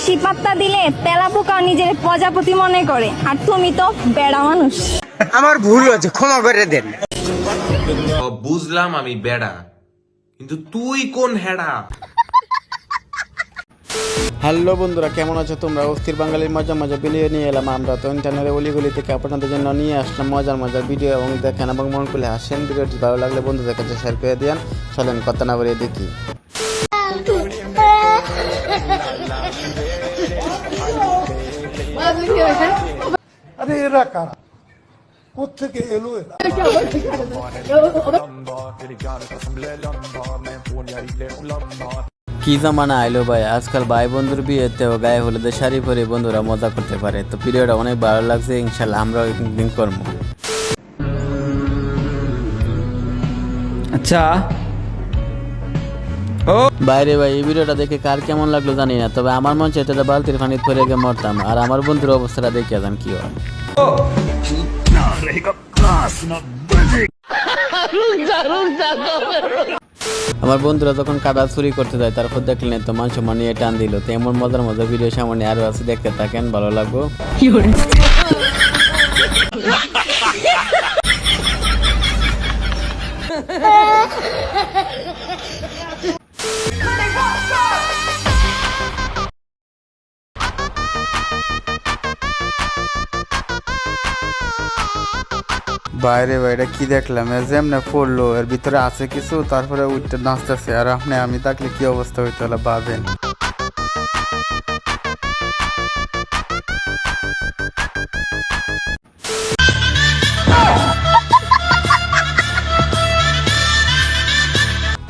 বেশি পাত্তা দিলে তেলা পোকা নিজের প্রজাপতি মনে করে, আর তুমি তো বেড়া মানুষ। আমার ভুল হয়েছে, ক্ষমা করে দেন। বুঝলাম আমি বেড়া, কিন্তু তুই কোন হেডা? হ্যালো বন্ধুরা, কেমন আছো তোমরা? অস্থির বাঙালির মজা মজা বিলিয়ে নিয়ে এলাম আমরা। তো ইন্টারনেটের অলিগলি থেকে আপনাদের জন্য নিয়ে আসলাম মজার মজার ভিডিও, এবং দেখেন এবং মন খুলে হাসেন। ভিডিওটি ভালো লাগলে বন্ধুদের কাছে শেয়ার করে দিন। চলেন কথা না বলে দেখি। আরে এরা কারা, কোত্থেকে এলো এরা? কি জামানা আইলো ভাই, আজকাল ভাই বন্ধুর বিয়েতেও গায়ে হলুদের শাড়ি পরে বন্ধুরা মজা করতে পারে। তো ভিডিওটা অনেক ভালো লাগছে, ইনশাল্লাহ আমরাও একদিন করবো। আচ্ছা ও বাইরে ভাই, এই ভিডিওটা দেখে কার কেমন লাগলো জানি না, তবে আমার মন চাইতে বালতির পানি পরে গিয়ে মরতাম। আর আমার বন্ধুর অবস্থাটা দেখে যান কি হয়। আমার বন্ধুরা যখন কাদা চুরি করতে যায়, তারপর দেখলেন তো মান সম্মান নিয়ে টান দিল। তো এমন মজার মজার ভিডিও সামনে আরো আছে, দেখতে থাকেন, ভালো লাগবো। বাইরে বাইরে কি দেখলাম, যেমনে পড়লো এর ভিতরে আছে কিছু, তারপরে উঠতে নাচতেছে। আর আমি থাকলে কি অবস্থা হইতে হলো ভাবেন।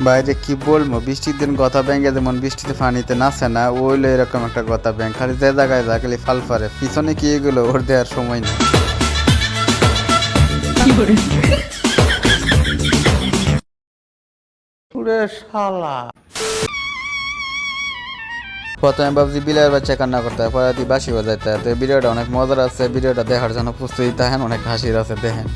বাইরে কি বলবো, বৃষ্টির দিন গথা ব্যাঙ্গে যেমন বৃষ্টিতে পানিতে নাচে না, ওইলো এরকম একটা গথা ব্যাঙ্গ, খালি যে জায়গায় যা খালি ফাল পারে। পিছনে কি এগুলো, ওর দেওয়ার সময় নেই। প্রথমে ভাবছি বিলার বাচ্চা কান্না করতে হয়, পরে বাসি বাজাইতে হয়। তো এই ভিডিওটা অনেক মজার আছে, ভিডিওটা দেখার জন্য প্রস্তুতি থাকেন, অনেক হাসির আছে, দেখেন।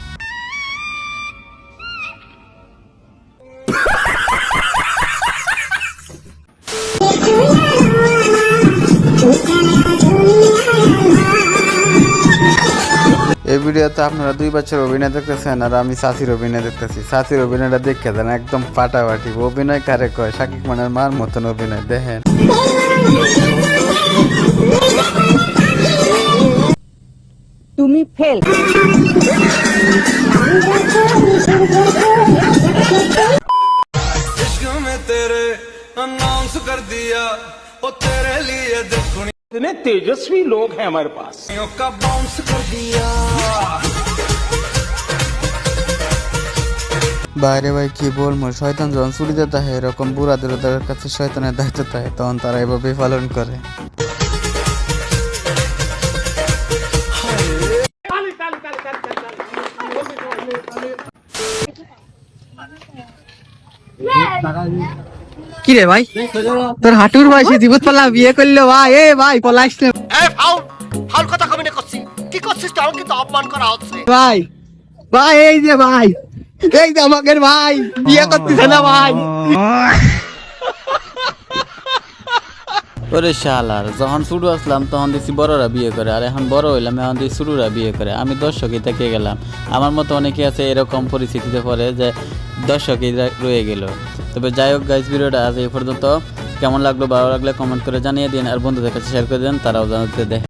এই ভিডিওতে আপনারা দুই বাচ্চার অভিনয় দেখতেছেন, আর আমি চাচির অভিনয় দেখতেছি। চাচির অভিনয়টা দেখে দেন, একদম ফাটাফাটি। অভিনয় কারে কয়, শাকিব খানের মার মতন অভিনয়, দেখেন। তুমি ফেল। इतने तेजस्वी लोग हैं हमारे पास। বাইরে ভাই কি বলবো, শয়তান যখন চুরিতে থাকে, এরকম বুড়াদের ওদের কাছে শয়তানের দায়িত্ব থাকে, তখন তারা এভাবেই পালন করে। কি রে ভাই, তোর হাঁটুর বয়সে জীবত পালা বিয়ে করলো ভাই? এ ভাই পলাইস না ফাউল কথা কমিনে করছি, কি করছিস তুই? আমাকে কিন্তু অপমান করা হচ্ছে। ভাই। ভাই এই যে ভাই, এই যে আমাকে ভাই বিয়ে করতেছে না ভাই। ওরে শালার, যখন ছোট আসলাম তখন দেখছি বড়রা বিয়ে করে, আর এখন বড় হইলাম এখন দেখছি ছোটরা বিয়ে করে। আমি দর্শকই থেকে গেলাম। আমার মতো অনেকে আছে এরকম পরিস্থিতিতে পড়ে যে দর্শকই রয়ে গেল। তবে যাই হোক গাইস, ভিডিওটা আজ এই পর্যন্ত। কেমন লাগলো, ভালো লাগলে কমেন্ট করে জানিয়ে দিন, আর বন্ধুদের কাছে শেয়ার করে দেন, তারাও জানাতে দেয়।